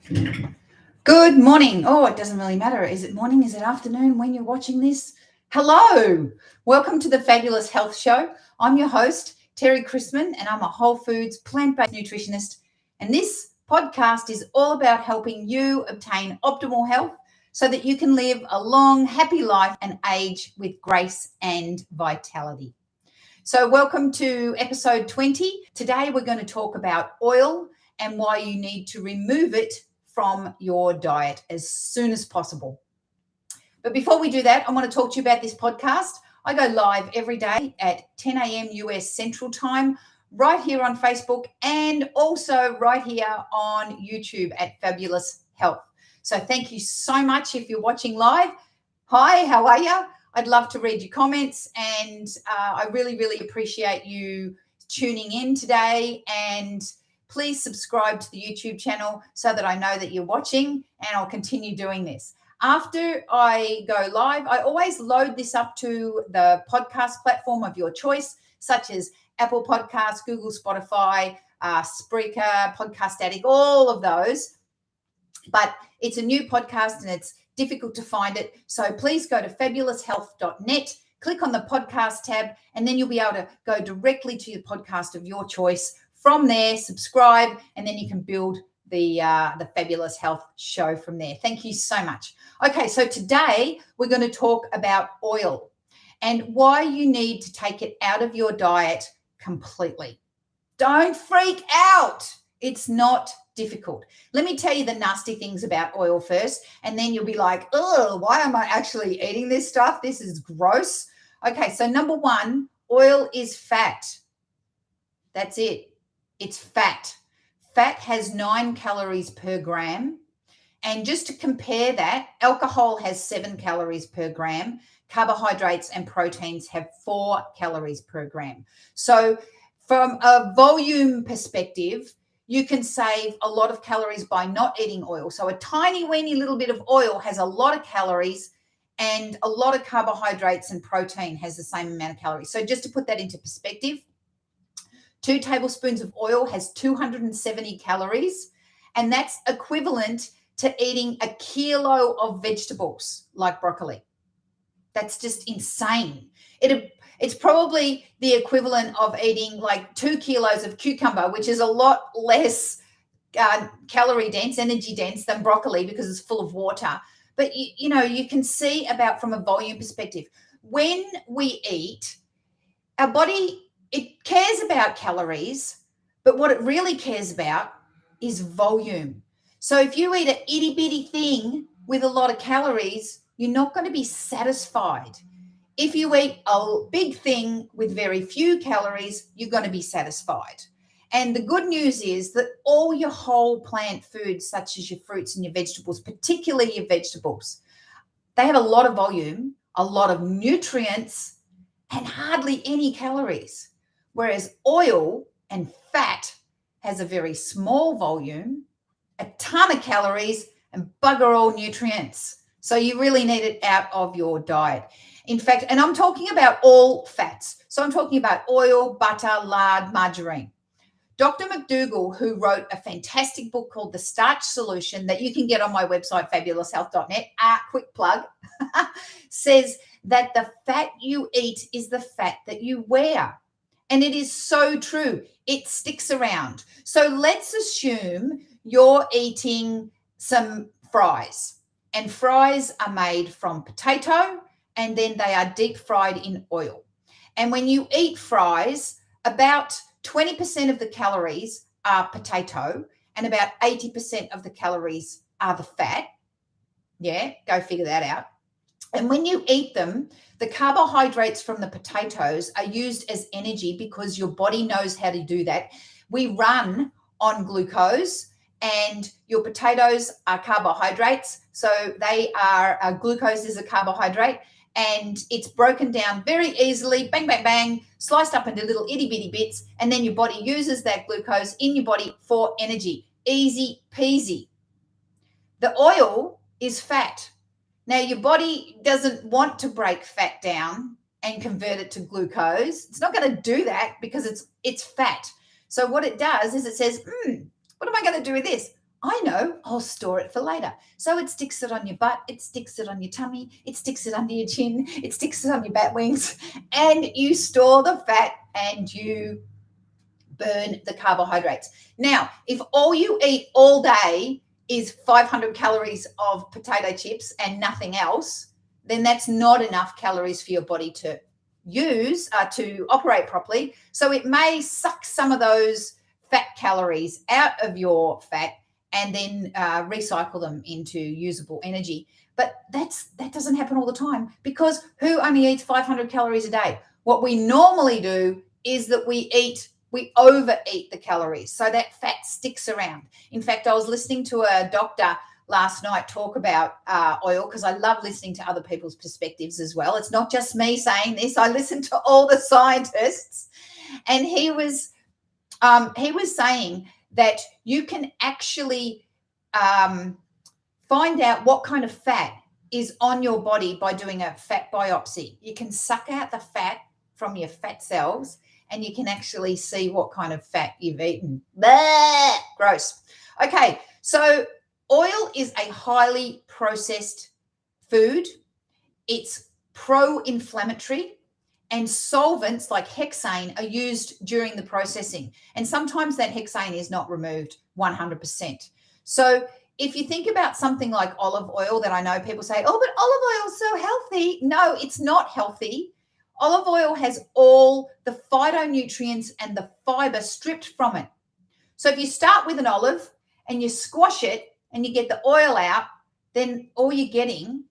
Good morning. Oh, it doesn't really matter. Is it morning? Is it afternoon when you're watching this? Hello. Welcome to the Fabulous Health Show. I'm your host, Terry Chrisman, and I'm a whole foods plant-based nutritionist. And this podcast is all about helping you obtain optimal health so that you can live a long, happy life and age with grace and vitality. So welcome to episode 20. Today we're going to talk about oil and why you need to remove it from your diet as soon as possible. But before we do that, I want to talk to you about this podcast. I go live every day at 10 a.m. US Central Time, right here on Facebook and also right here on YouTube at Fabulous Health. So thank you so much if you're watching live. Hi, how are you? I'd love to read your comments, and I really, really appreciate you tuning in today. And please subscribe to the YouTube channel so that I know that you're watching, and I'll continue doing this. After I go live, I always load this up to the podcast platform of your choice, such as Apple Podcasts, Google, Spotify, Spreaker, Podcast Addict, all of those. But it's a new podcast and it's difficult to find it. So please go to fabuloushealth.net, click on the podcast tab, and then you'll be able to go directly to your podcast of your choice. From there, subscribe, and then you can build the Fabulous Health Show from there. Thank you so much. Okay, so today we're going to talk about oil and why you need to take it out of your diet completely. Don't freak out. It's not difficult. Let me tell you the nasty things about oil first, and then you'll be like, oh, why am I actually eating this stuff? This is gross. Okay, so number one, oil is fat. That's it. It's fat. Fat has 9 calories per gram. And just to compare that, alcohol has 7 calories per gram. Carbohydrates and proteins have 4 calories per gram. So from a volume perspective, you can save a lot of calories by not eating oil. So a tiny, weeny little bit of oil has a lot of calories, and a lot of carbohydrates and protein has the same amount of calories. So just to put that into perspective, 2 tablespoons of oil has 270 calories, and that's equivalent to eating a kilo of vegetables like broccoli. That's just insane. It's probably the equivalent of eating like 2 kilos of cucumber, which is a lot less calorie dense, energy dense than broccoli because it's full of water. But, you can see about from a volume perspective, when we eat, our body, it cares about calories, but what it really cares about is volume. So if you eat an itty bitty thing with a lot of calories, you're not going to be satisfied. If you eat a big thing with very few calories, you're going to be satisfied. And the good news is that all your whole plant foods, such as your fruits and your vegetables, particularly your vegetables, they have a lot of volume, a lot of nutrients, and hardly any calories. Whereas oil and fat has a very small volume, a ton of calories, and bugger all nutrients. So you really need it out of your diet. In fact, and I'm talking about all fats. So I'm talking about oil, butter, lard, margarine. Dr. McDougall, who wrote a fantastic book called The Starch Solution that you can get on my website, fabuloushealth.net, quick plug, says that the fat you eat is the fat that you wear. And it is so true. It sticks around. So let's assume you're eating some fries, and fries are made from potato, and then they are deep fried in oil. And when you eat fries, about 20% of the calories are potato, and about 80% of the calories are the fat. Yeah, go figure that out. And when you eat them, the carbohydrates from the potatoes are used as energy because your body knows how to do that. We run on glucose, and your potatoes are carbohydrates. So they are, glucose is a carbohydrate, and it's broken down very easily, bang, bang, bang, sliced up into little itty bitty bits. And then your body uses that glucose in your body for energy. Easy peasy. The oil is fat. Now, your body doesn't want to break fat down and convert it to glucose. It's not going to do that because it's fat. So what it does is it says, what am I going to do with this? I know I'll store it for later. So it sticks it on your butt, it sticks it on your tummy, it sticks it under your chin, it sticks it on your bat wings, and you store the fat and you burn the carbohydrates. Now, if all you eat all day is 500 calories of potato chips and nothing else, then that's not enough calories for your body to use to operate properly. So it may suck some of those fat calories out of your fat and then recycle them into usable energy. But that doesn't happen all the time, because who only eats 500 calories a day? What we normally do is that we overeat the calories, so that fat sticks around. In fact, I was listening to a doctor last night talk about oil, because I love listening to other people's perspectives as well. It's not just me saying this. I listen to all the scientists, and he was saying that you can actually find out what kind of fat is on your body by doing a fat biopsy. You can suck out the fat from your fat cells, and you can actually see what kind of fat you've eaten. Blah! Gross. Okay, so oil is a highly processed food. It's pro-inflammatory, and solvents like hexane are used during the processing. And sometimes that hexane is not removed 100%. So if you think about something like olive oil, that I know people say, oh, but olive oil is so healthy. No, it's not healthy. Olive oil has all the phytonutrients and the fiber stripped from it. So if you start with an olive and you squash it and you get the oil out, then all you're getting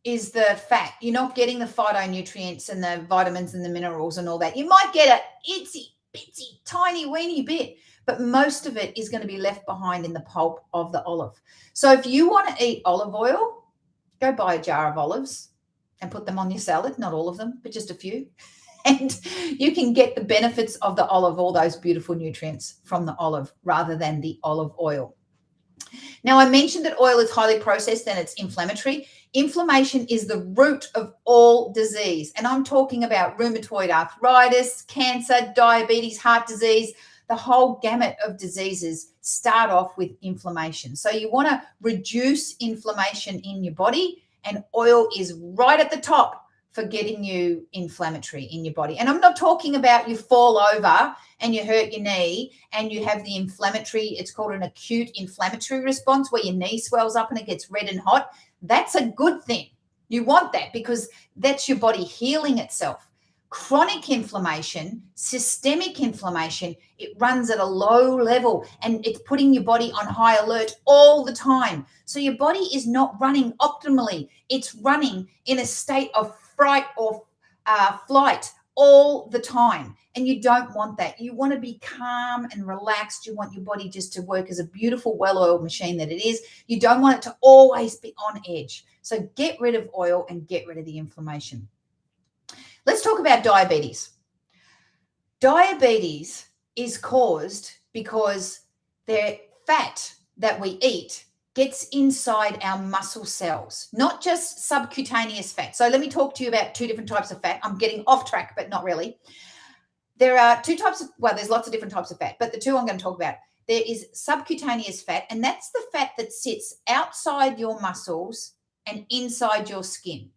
is the fat. You're not getting the phytonutrients and the vitamins and the minerals and all that. You might get a itsy bitsy tiny weeny bit, but most of it is going to be left behind in the pulp of the olive. So if you want to eat olive oil, go buy a jar of olives and put them on your salad. Not all of them, but just a few. And you can get the benefits of the olive, all those beautiful nutrients from the olive, rather than the olive oil. Now, I mentioned that oil is highly processed and it's inflammatory. Inflammation is the root of all disease. And I'm talking about rheumatoid arthritis, cancer, diabetes, heart disease. The whole gamut of diseases start off with inflammation. So you want to reduce inflammation in your body, and oil is right at the top for getting you inflammatory in your body. And I'm not talking about you fall over and you hurt your knee and you have the inflammatory, it's called an acute inflammatory response, where your knee swells up and it gets red and hot. That's a good thing. You want that, because that's your body healing itself. Chronic inflammation, systemic inflammation, it runs at a low level and it's putting your body on high alert all the time. So your body is not running optimally. It's running in a state of fright or flight all the time. And you don't want that. You want to be calm and relaxed. You want your body just to work as a beautiful, well-oiled machine that it is. You don't want it to always be on edge. So get rid of oil and get rid of the inflammation. Let's talk about diabetes. Diabetes is caused because the fat that we eat gets inside our muscle cells, not just subcutaneous fat. So let me talk to you about two different types of fat. I'm getting off track, but not really. There are two types of, well, there's lots of different types of fat, but the two I'm going to talk about. There is subcutaneous fat, and that's the fat that sits outside your muscles and inside your skin.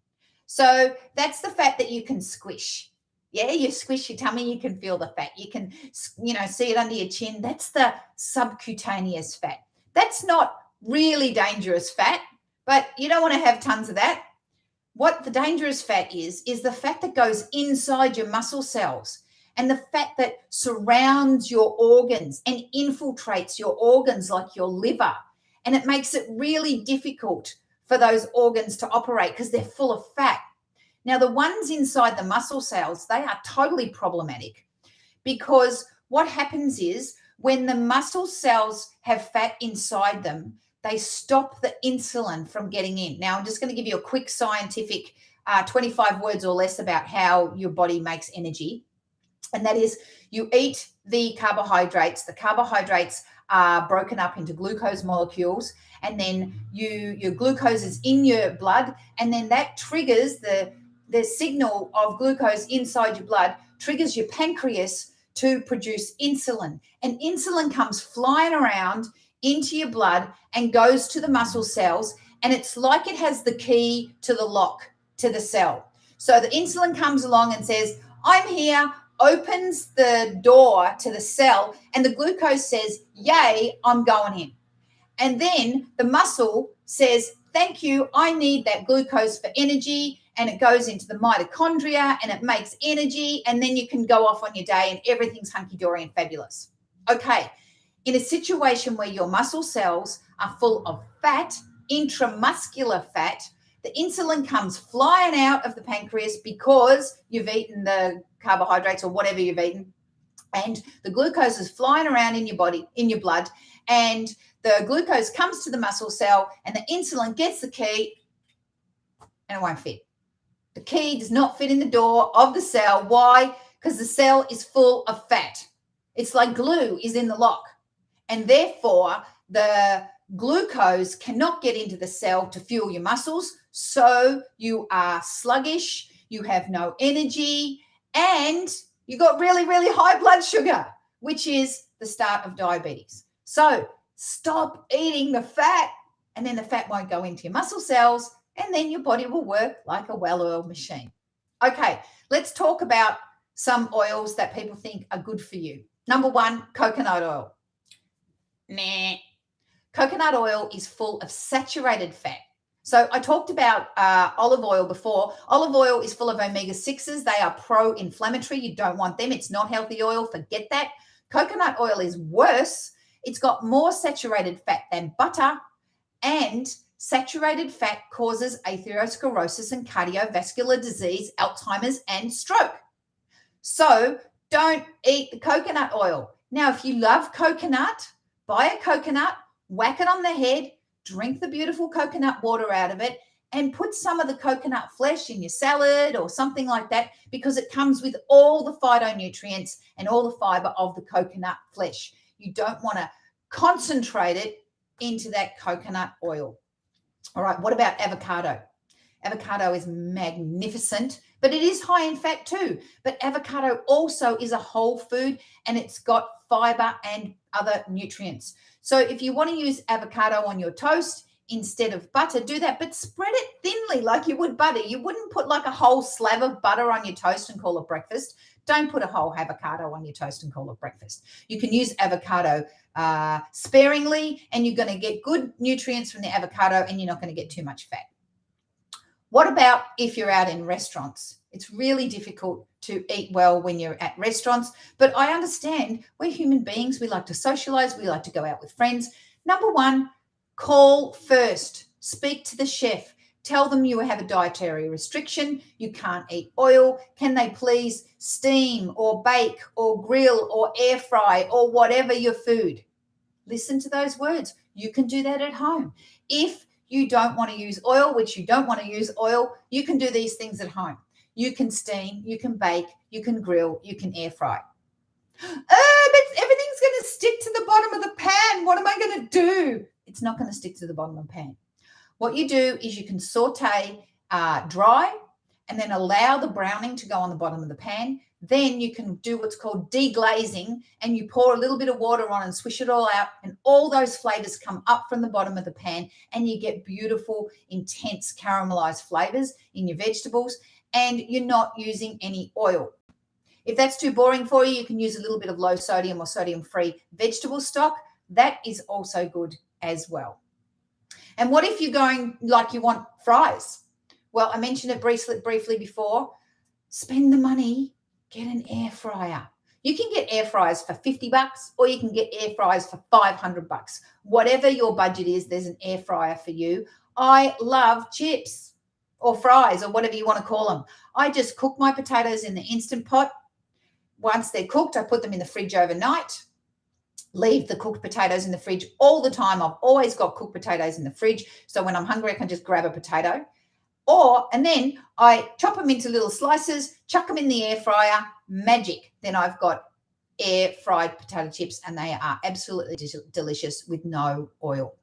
So that's the fat that you can squish. Yeah, you squish your tummy, you can feel the fat. You can, see it under your chin. That's the subcutaneous fat. That's not really dangerous fat, but you don't want to have tons of that. What the dangerous fat is the fat that goes inside your muscle cells, and the fat that surrounds your organs and infiltrates your organs, like your liver. And it makes it really difficult for those organs to operate because they're full of fat. Now, the ones inside the muscle cells, they are totally problematic, because what happens is when the muscle cells have fat inside them, they stop the insulin from getting in. Now, I'm just going to give you a quick scientific 25 words or less about how your body makes energy. And that is, you eat the carbohydrates. The carbohydrates are broken up into glucose molecules, and then your glucose is in your blood, and then that triggers the signal of glucose inside your blood, triggers your pancreas to produce insulin. And insulin comes flying around into your blood and goes to the muscle cells, and it's like it has the key to the lock to the cell. So the insulin comes along and says, I'm here, opens the door to the cell, and the glucose says, yay, I'm going in. And then the muscle says, thank you, I need that glucose for energy, and it goes into the mitochondria and it makes energy, and then you can go off on your day and everything's hunky-dory and fabulous. Okay, in a situation where your muscle cells are full of fat, intramuscular fat, the insulin comes flying out of the pancreas because you've eaten the carbohydrates or whatever you've eaten, and the glucose is flying around in your body, in your blood, and the glucose comes to the muscle cell and the insulin gets the key and it won't fit. The key does not fit in the door of the cell. Why? Because the cell is full of fat. It's like glue is in the lock, and therefore the glucose cannot get into the cell to fuel your muscles. So you are sluggish, you have no energy, and you got really, really high blood sugar, which is the start of diabetes. So stop eating the fat, and then the fat won't go into your muscle cells, and then your body will work like a well-oiled machine. Okay, let's talk about some oils that people think are good for you. Number one, coconut oil. Nah. Coconut oil is full of saturated fat. So I talked about olive oil before. Olive oil is full of omega-6s. They are pro-inflammatory. You don't want them. It's not healthy oil. Forget that. Coconut oil is worse. It's got more saturated fat than butter, and saturated fat causes atherosclerosis and cardiovascular disease, Alzheimer's, and stroke. So don't eat the coconut oil. Now, if you love coconut, buy a coconut, whack it on the head, drink the beautiful coconut water out of it, and put some of the coconut flesh in your salad or something like that, because it comes with all the phytonutrients and all the fiber of the coconut flesh. You don't want to concentrate it into that coconut oil. All right, what about avocado? Avocado is magnificent, but it is high in fat too. But avocado also is a whole food, and it's got fiber and other nutrients. So if you want to use avocado on your toast instead of butter, do that, but spread it thinly like you would butter. You wouldn't put like a whole slab of butter on your toast and call it breakfast. Don't put a whole avocado on your toast and call it breakfast. You can use avocado sparingly, and you're going to get good nutrients from the avocado, and you're not going to get too much fat. What about if you're out in restaurants? It's really difficult to eat well when you're at restaurants, but I understand we're human beings. We like to socialize. We like to go out with friends. Number one, call first. Speak to the chef. Tell them you have a dietary restriction. You can't eat oil. Can they please steam or bake or grill or air fry or whatever your food? Listen to those words. You can do that at home. If you don't want to use oil, which you don't want to use oil, you can do these things at home. You can steam, you can bake, you can grill, you can air fry. But everything's going to stick to the bottom of the pan. What am I going to do? It's not going to stick to the bottom of the pan. What you do is you can saute dry and then allow the browning to go on the bottom of the pan. Then you can do what's called deglazing, and you pour a little bit of water on and swish it all out, and all those flavors come up from the bottom of the pan, and you get beautiful, intense caramelized flavors in your vegetables, and you're not using any oil. If that's too boring for you, you can use a little bit of low sodium or sodium-free vegetable stock. That is also good as well. And what if you're going like you want fries? Well, I mentioned it briefly before. Spend the money, get an air fryer. You can get air fryers for $50 or you can get air fryers for $500. Whatever your budget is, there's an air fryer for you. I love chips or fries or whatever you want to call them. I just cook my potatoes in the Instant Pot. Once they're cooked, I put them in the fridge overnight. Leave the cooked potatoes in the fridge all the time. I've always got cooked potatoes in the fridge. So when I'm hungry, I can just grab a potato. And then I chop them into little slices, chuck them in the air fryer, magic. Then I've got air fried potato chips, and they are absolutely delicious with no oil.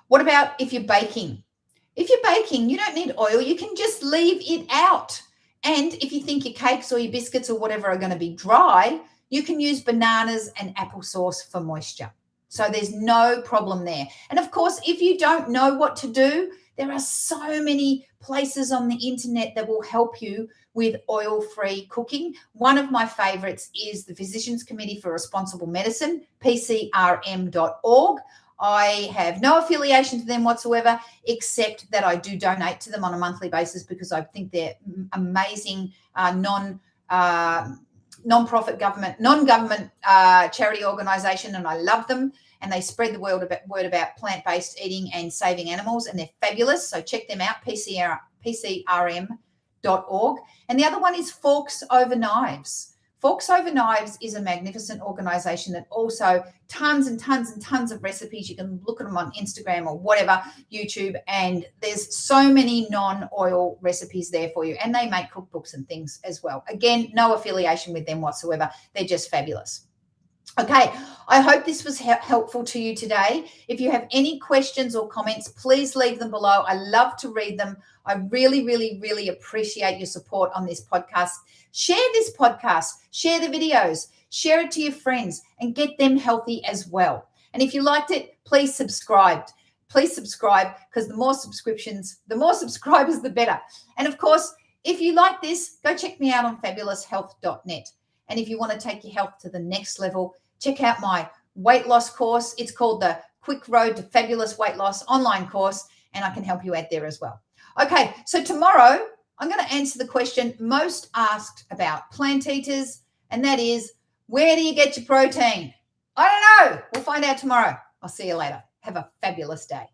What about if you're baking? If you're baking, you don't need oil. You can just leave it out. And if you think your cakes or your biscuits or whatever are going to be dry, you can use bananas and applesauce for moisture. So there's no problem there. And of course, if you don't know what to do, there are so many places on the internet that will help you with oil-free cooking. One of my favorites is the Physicians Committee for Responsible Medicine, pcrm.org. I have no affiliation to them whatsoever, except that I do donate to them on a monthly basis because I think they're amazing non-government charity organisation, and I love them. And they spread the word about plant-based eating and saving animals, and they're fabulous. So check them out, pcrm.org. And the other one is Forks Over Knives. Forks Over Knives is a magnificent organisation that also tons and tons and tons of recipes. You can look at them on Instagram or whatever, YouTube, and there's so many non-oil recipes there for you. And they make cookbooks and things as well. Again, no affiliation with them whatsoever. They're just fabulous. Okay, I hope this was helpful to you today. If you have any questions or comments, please leave them below. I love to read them. I really, really, really appreciate your support on this podcast. Share this podcast, share the videos, share it to your friends, and get them healthy as well. And if you liked it, please subscribe. Please subscribe, because the more subscribers, the better. And of course, if you like this, go check me out on fabuloushealth.net. And if you want to take your health to the next level, check out my weight loss course. It's called the Quick Road to Fabulous Weight Loss online course, and I can help you out there as well. Okay, so tomorrow I'm going to answer the question most asked about plant eaters, and that is, where do you get your protein? I don't know. We'll find out tomorrow. I'll see you later. Have a fabulous day.